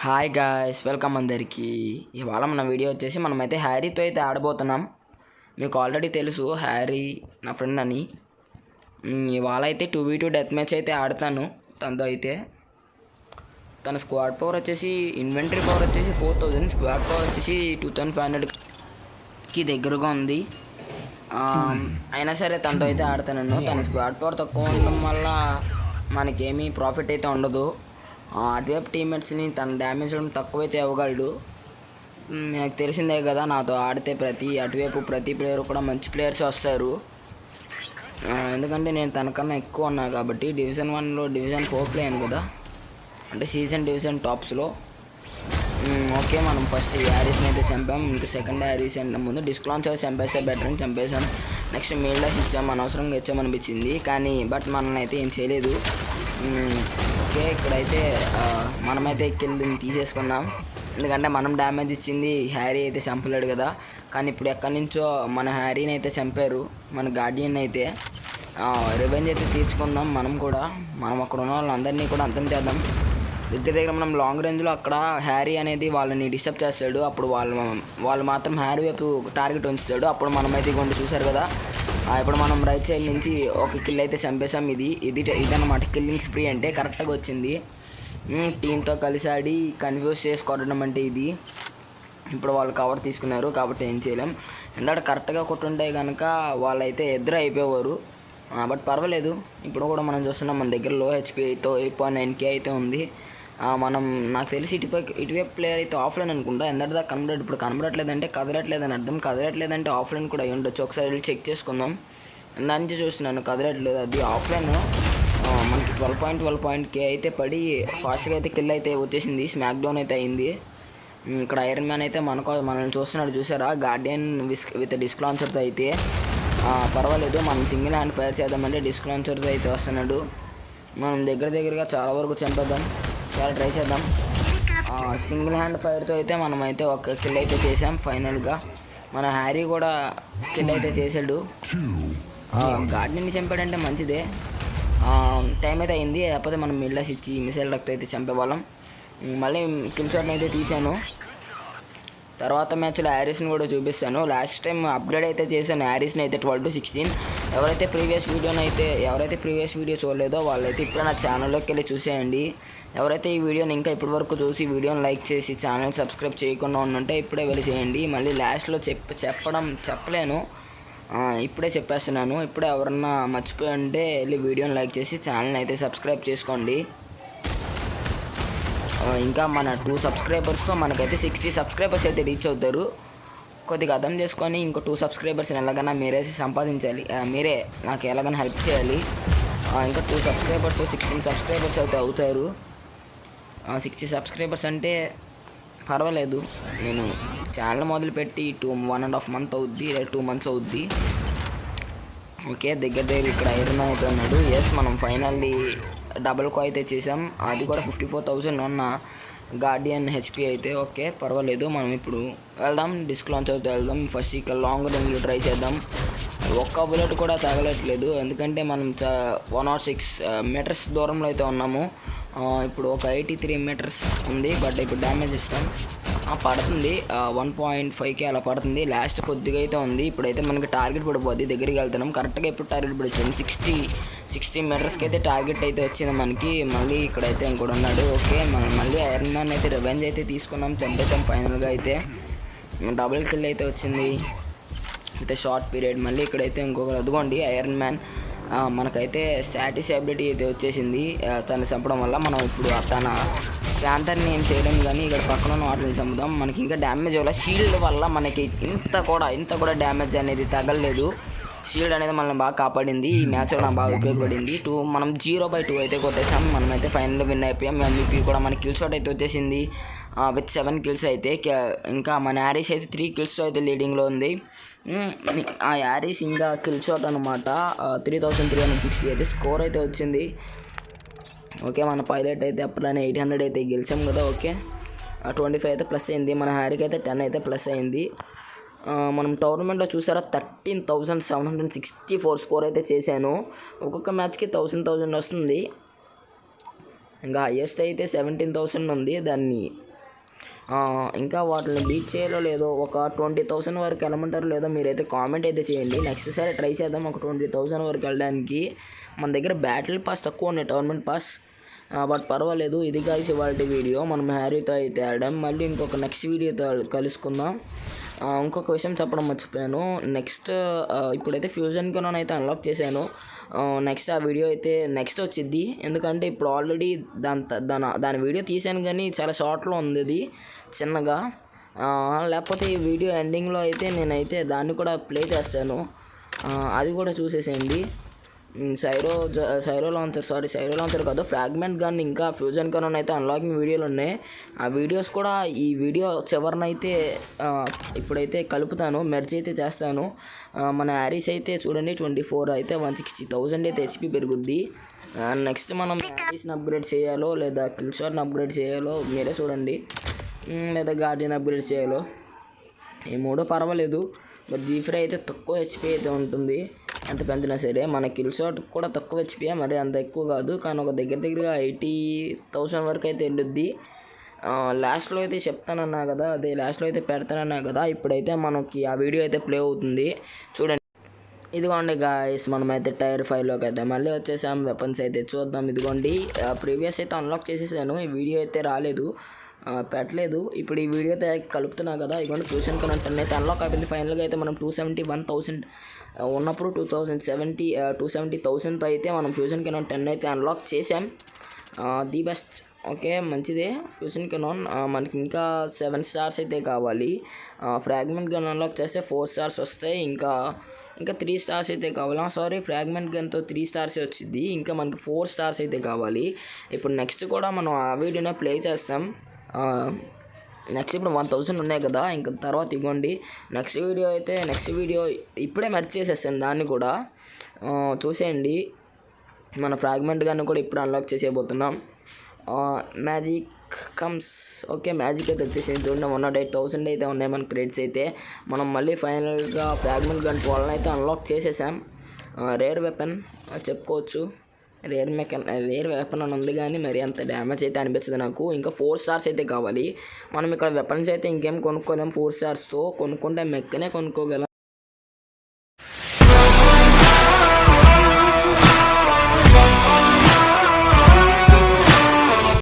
Hi guys, welcome అందరికీ. ఇవాళ మన వీడియో వచ్చేసి మనమైతే హ్యారీతో అయితే ఆడబోతున్నాం. మీకు ఆల్రెడీ తెలుసు హ్యారీ నా ఫ్రెండ్ అని. ఇవాళ అయితే 2v2 డెత్ మ్యాచ్ అయితే ఆడతాను తనతో. అయితే తన స్క్వాడ్ పవర్ వచ్చేసి ఇన్వెంటరీ పవర్ వచ్చేసి 4000, స్క్వాడ్ పవర్ వచ్చేసి 2500కి దగ్గరగా ఉంది. అయినా సరే తనతో అయితే ఆడతాను. తన స్క్వాడ్ పవర్ తక్కువ ఉండడం వల్ల మనకేమీ ప్రాఫిట్ అయితే ఉండదు. అటువైపు టీమ్మేట్స్ని తన డ్యామేజ్ తక్కువైతే ఇవ్వగలడు. నాకు తెలిసిందే కదా, నాతో ఆడితే అటువైపు ప్రతి ప్లేయర్ కూడా మంచి ప్లేయర్స్ వస్తారు. ఎందుకంటే నేను తనకన్నా ఎక్కువ ఉన్నా కాబట్టి. డివిజన్ 1లో డివిజన్ 4 ప్లే అయ్యాను కదా, అంటే సీజన్ డివిజన్ టాప్స్లో. ఓకే, మనం ఫస్ట్ హ్యారీస్ని అయితే చంపాం. ఇంకా సెకండ్ హ్యారీస్ అంటే ముందు డిస్క్లాన్స్ అయితే చంపేస్తే బెటర్ అని చంపేశాం. నెక్స్ట్ మీల్డాస్ ఇచ్చాం, అనవసరంగా ఇచ్చామనిపించింది కానీ బట్ మనల్ని అయితే ఏం చేయలేదు. ఓకే, ఇక్కడైతే మనమైతే కిల్ని తీసేసుకున్నాం. ఎందుకంటే మనం డ్యామేజ్ ఇచ్చింది, హ్యారీ అయితే చంపలేడు కదా. కానీ ఇప్పుడు ఎక్కడి నుంచో మన హ్యారీని అయితే చంపారు, మన గార్డియన్ అయితే. రివెంజ్ అయితే తీర్చుకుందాం మనం కూడా. మనం అక్కడ ఉన్న వాళ్ళందరినీ కూడా అంతం చేద్దాం. దగ్గర మనం లాంగ్ రేంజ్లో అక్కడ హ్యారీ అనేది వాళ్ళని డిస్టర్బ్ చేస్తాడు. అప్పుడు వాళ్ళు మాత్రం హ్యారీ వైపు టార్గెట్ ఉంచుతాడు. అప్పుడు మనమైతే ఇవ్వండి చూసారు కదా. ఇప్పుడు మనం రైట్ సైడ్ నుంచి ఒక కిల్ అయితే చంపేసాం. ఇదన్నమాట కిల్లింగ్ స్ప్రీ అంటే. కరెక్ట్గా వచ్చింది. టీంతో కలిసి ఆడి కన్ఫ్యూజ్ చేసి కొట్టడం అంటే ఇది. ఇప్పుడు వాళ్ళు కవర్ తీసుకున్నారు కాబట్టి ఏం చేయలేం. ఎందుకంటే కరెక్ట్గా కొట్టుంటే కనుక వాళ్ళైతే ఎదురు అయిపోయేవారు. బట్ పర్వాలేదు. ఇప్పుడు కూడా మనం చూస్తున్నాం మన దగ్గర లో హెచ్పీతో 8.9k అయితే ఉంది. నాకు తెలిసి ఇటువైపు ప్లేయర్ అయితే ఆఫ్లైన్ అనుకుంటా. ఎందుకంటే కనబడలేదు. ఇప్పుడు కనబడట్లేదంటే కదలట్లేదని అర్థం. కదలట్లేదంటే ఆఫ్లైన్ కూడా అయ్యి ఉండొచ్చు. ఒకసారి వెళ్ళి చెక్ చేసుకుందాం. దాని నుంచి చూస్తున్నాను కదలట్లేదు, అది ఆఫ్లైన్. మనకి 12.k అయితే పడి ఫాస్ట్గా అయితే కిల్ అయితే వచ్చేసింది. స్మాక్ డౌన్ అయితే అయింది. ఇక్కడ ఐరన్ మ్యాన్ అయితే మనల్ని చూస్తున్నాడు చూసారా, గార్డియన్ విత్ డిస్క్ లాంచర్తో అయితే. పర్వాలేదు, మనం సింగిల్ హ్యాండ్ ఫైర్ చేద్దామంటే డిస్క్ లాంచర్తో అయితే వస్తున్నాడు. మనం దగ్గరగా చాలా వరకు చంపేద్దాం, చాలా ట్రై చేద్దాం. సింగిల్ హ్యాండ్ ఫైర్తో అయితే మనమైతే ఒక కిల్ అయితే చేసాం. ఫైనల్గా మన హ్యారీ కూడా కిల్ అయితే చేసాడు. గార్డియన్ని చంపాడంటే మంచిదే. టైం అయితే అయింది, లేకపోతే మనం మిల్లాస్ ఇచ్చి మిసైల్ రక్త అయితే చంపేవాళ్ళం. మళ్ళీ కిల్ షాట్ని అయితే తీసాను. తర్వాత మ్యాచ్లో హ్యారీస్ని కూడా చూపిస్తాను. లాస్ట్ టైం అప్గ్రేడ్ అయితే చేశాను హ్యారీస్ని అయితే 12-16. ఎవరైతే ప్రీవియస్ వీడియో చూడలేదో వాళ్ళైతే ఇప్పుడు నా ఛానల్లోకి వెళ్ళి చూసేయండి. ఎవరైతే ఈ వీడియోని ఇంకా ఇప్పటి వరకు చూసి వీడియోని లైక్ చేసి ఛానల్ సబ్స్క్రైబ్ చేయకుండా ఉంటే ఇప్పుడే వెళ్ళి చేయండి. మళ్ళీ లాస్ట్లో చెప్పలేను, ఇప్పుడే చెప్పేస్తున్నాను. ఇప్పుడే ఎవరన్నా మర్చిపోయి ఉంటే వెళ్ళి వీడియోని లైక్ చేసి ఛానల్ని అయితే సబ్స్క్రైబ్ చేసుకోండి. ఇంకా మన 2 సబ్స్క్రైబర్స్తో మనకైతే 60 సబ్స్క్రైబర్స్ అయితే రీచ్ అవుతారు. కొద్దిగా అర్థం చేసుకొని ఇంకో 2 సబ్స్క్రైబర్స్ని ఎలాగైనా మీరే సంపాదించాలి. మీరే నాకు ఎలాగైనా హెల్ప్ చేయాలి. ఇంకా 2 సబ్స్క్రైబర్స్ 16 సబ్స్క్రైబర్స్ అయితే అవుతారు. 60 సబ్స్క్రైబర్స్ అంటే పర్వాలేదు. నేను ఛానల్ మొదలుపెట్టి 1.5 మంత్ అవుద్ది, 2 మంత్స్ అవుద్ది. ఓకే, దగ్గర ఇక్కడ ఐరన్ అయితే ఉన్నాడు. ఎస్, మనం ఫైనల్లీ డబుల్ కో అయితే చేసాం. అది కూడా 54,000 ఉన్న గార్డియన్ హెచ్పీ అయితే. ఓకే, పర్వాలేదు. మనం ఇప్పుడు వెళ్దాం, డిస్క్ లాంచ్ అవుతే వెళ్దాం. ఫస్ట్ ఇక్కడ లాంగ్ రేంజ్లో ట్రై చేద్దాం. ఒక్క బుల్లెట్ కూడా తగలట్లేదు, ఎందుకంటే మనం 106 మీటర్స్ దూరంలో అయితే ఉన్నాము. ఇప్పుడు ఒక 83 మీటర్స్ ఉంది. బట్ ఇప్పుడు డ్యామేజ్ ఇస్తాం, పడుతుంది 1.5k అలా పడుతుంది. లాస్ట్ కొద్దిగా అయితే ఉంది. ఇప్పుడైతే మనకి టార్గెట్ పడిపోద్ది. దగ్గరికి వెళ్తున్నాం. కరెక్ట్గా ఇప్పుడు టార్గెట్ పడిపోయింది. 60 మీటర్స్కి అయితే టార్గెట్ అయితే వచ్చింది మనకి. మళ్ళీ ఇక్కడైతే ఇంకోటి ఉన్నాడు. ఓకే, మనం మళ్ళీ ఐరన్ మ్యాన్ అయితే రివెంజ్ అయితే తీసుకున్నాం, చంపేసాం. ఫైనల్గా అయితే డబుల్ కిల్ అయితే వచ్చింది అయితే షార్ట్ పీరియడ్. మళ్ళీ ఇక్కడైతే ఇంకొకరు, అదిగోండి ఐరన్ మ్యాన్. మనకైతే స్టాటిస్ అబిలిటీ అయితే వచ్చేసింది తను చంపడం వల్ల. మనం ఇప్పుడు తన ప్యాంథర్ని ఏం చేయలేము, కానీ ఇక్కడ పక్కన ఉన్న వాటిని చంపుదాం. మనకి ఇంకా డ్యామేజ్ వల్ల షీల్డ్ వల్ల మనకి ఇంత కూడా డ్యామేజ్ అనేది తగలలేదు. షీల్డ్ అనేది మనల్ని బాగా కాపాడింది. ఈ మ్యాచ్లో నాకు బాగా ఉపయోగపడింది. మనం 0/2 అయితే కొట్టేసాం. మనమైతే ఫైనల్ విన్ అయిపోయాం. MVP కూడా మన కిల్ షాట్ అయితే వచ్చేసింది విత్ 7 కిల్స్ అయితే. ఇంకా మన హ్యారీస్ అయితే 3 కిల్స్తో అయితే లీడింగ్లో ఉంది. ఆ హ్యారీస్ ఇంకా కిల్ షాట్ అనమాట 3360 అయితే స్కోర్ అయితే వచ్చింది. ఓకే, మన పైలట్ అయితే అప్పుడనే 800 అయితే గెలిచాం కదా. ఓకే, 25 అయితే ప్లస్ అయింది. మన హ్యారీకి అయితే 10 అయితే ప్లస్ అయింది. మనం టోర్నమెంట్లో చూసారా 13,764 స్కోర్ అయితే చేశాను. ఒక్కొక్క మ్యాచ్కి 1000 వస్తుంది. ఇంకా హైయెస్ట్ అయితే 17,000 ఉంది. దాన్ని ఇంకా వాటిని బీట్ చేయాలో లేదో ఒక 20,000 వరకు వెళ్ళమంటారో లేదో మీరైతే కామెంట్ అయితే చేయండి. నెక్స్ట్ సారి ట్రై చేద్దాం ఒక 20,000 వరకు వెళ్ళడానికి. మన దగ్గర బ్యాటిల్ పాస్ తక్కువ ఉన్నాయి, టోర్నమెంట్ పాస్, బట్ పర్వాలేదు. ఇది కలిసి ఇవాళ వీడియో మనం హ్యారీతో అయితే ఆడాం. మళ్ళీ ఇంకొక నెక్స్ట్ వీడియోతో కలుసుకుందాం. ఇంకొక విషయం చెప్పడం మర్చిపోయాను. నెక్స్ట్ ఇప్పుడైతే ఫ్యూజన్ కెనాన్ అయితే అన్లాక్ చేశాను. నెక్స్ట్ ఆ వీడియో అయితే నెక్స్ట్ వచ్చిద్ది, ఎందుకంటే ఇప్పుడు ఆల్రెడీ దాని వీడియో తీసాను కానీ చాలా షార్ట్లో ఉంది అది చిన్నగా. లేకపోతే ఈ వీడియో ఎండింగ్లో అయితే నేనైతే దాన్ని కూడా ప్లే చేస్తాను, అది కూడా చూసేసేయండి. సైరో లాంచర్ కాదు, ఫ్రాగ్మెంట్ గన్ ఇంకా ఫ్యూజన్ కెనాన్ అయితే అన్లాకింగ్ వీడియోలు ఉన్నాయి. ఆ వీడియోస్ కూడా ఈ వీడియో చివరినైతే ఇప్పుడైతే కలుపుతాను, మెర్జ్ అయితే చేస్తాను. మన హ్యారీస్ అయితే చూడండి 24 అయితే 160,000 అయితే హెచ్పి పెరుగుద్ది. నెక్స్ట్ మనం హ్యారీస్ని అప్గ్రేడ్ చేయాలో లేదా కిల్ షాట్ని అప్గ్రేడ్ చేయాలో మీరే చూడండి, లేదా గార్డియన్ అప్గ్రేడ్ చేయాలో, ఈ మూడో పర్వాలేదు. బట్ జీఫ్రీ అయితే తక్కువ హెచ్పి అయితే ఉంటుంది ఎంత పెంచినా సరే. మన కిల్ షాట్ కూడా తక్కువ హెచ్పి, మరి అంత ఎక్కువ కాదు, కానీ ఒక దగ్గరగా 80,000 వరకు అయితే వెళ్ళుద్ది. లాస్ట్లో అయితే చెప్తానన్నా కదా, అదే లాస్ట్లో అయితే పెడతానన్నా కదా. ఇప్పుడైతే మనకి ఆ వీడియో అయితే ప్లే అవుతుంది చూడండి. ఇదిగోండి గాయస్, మనమైతే టైర్ 5లోకి అయితే మళ్ళీ వచ్చేసాం. వెపన్స్ అయితే చూద్దాం. ఇదిగోండి ప్రీవియస్ అయితే అన్లాక్ చేసేసాను, ఈ వీడియో అయితే రాలేదు, పెట్టలేదు. ఇప్పుడు ఈ వీడియో అయితే కలుపుతున్నా కదా. ఇదిగోండి ఫ్యూజన్ కెనాన్ 10 అయితే అన్లాక్ అయిపోయింది. ఫైనల్గా అయితే మనం 271,000 ఉన్నప్పుడు 270,000తో అయితే మనం ఫ్యూజన్ కెనాన్ 10 అయితే అన్లాక్ చేసాం. The best. ఓకే, మంచిదే ఫ్యూజన్ కెనాన్. మనకి ఇంకా 7 స్టార్స్ అయితే కావాలి. ఫ్రాగ్మెంట్ గన్ అన్లాక్ చేస్తే 4 స్టార్స్ వస్తాయి. ఇంకా 3 స్టార్స్ అయితే కావాలి. ఫ్రాగ్మెంట్ గన్తో 3 స్టార్స్ వచ్చింది, ఇంకా మనకి 4 స్టార్స్ అయితే కావాలి. ఇప్పుడు నెక్స్ట్ కూడా మనం ఆ వీడియోనే ప్లే చేస్తాం. నెక్స్ట్ ఇప్పుడు 1,000 ఉన్నాయి కదా, ఇంకా తర్వాత ఇగోండి నెక్స్ట్ వీడియో ఇప్పుడే మెర్జ్ చేసేస్తాను, దాన్ని కూడా చూసేయండి. మన ఫ్రాగ్మెంట్ గన్ కూడా ఇప్పుడు అన్లాక్ చేసేయబోతున్నాం. Magic comes. ఓకే, మ్యాజిక్ అయితే వచ్చేసింది చూడండి. 108,000 అయితే ఉన్నాయి మన క్రెడిట్స్ అయితే. మనం మళ్ళీ ఫైనల్గా ఫ్రాగ్మెంట్ గన్ 12 అయితే అన్లాక్ చేసేసాం. రేర్ వెపన్ చెప్పుకోవచ్చు, రేర్ వెపన్ అని ఉంది కానీ మరి అంత డ్యామేజ్ అయితే అనిపిస్తుంది నాకు. ఇంకా 4 స్టార్స్ అయితే కావాలి. మనం ఇక్కడ వెపన్స్ అయితే ఇంకేం కొనుక్కోలేం, 4 స్టార్స్తో కొనుక్కుంటే మెక్కనే కొనుక్కోగలం.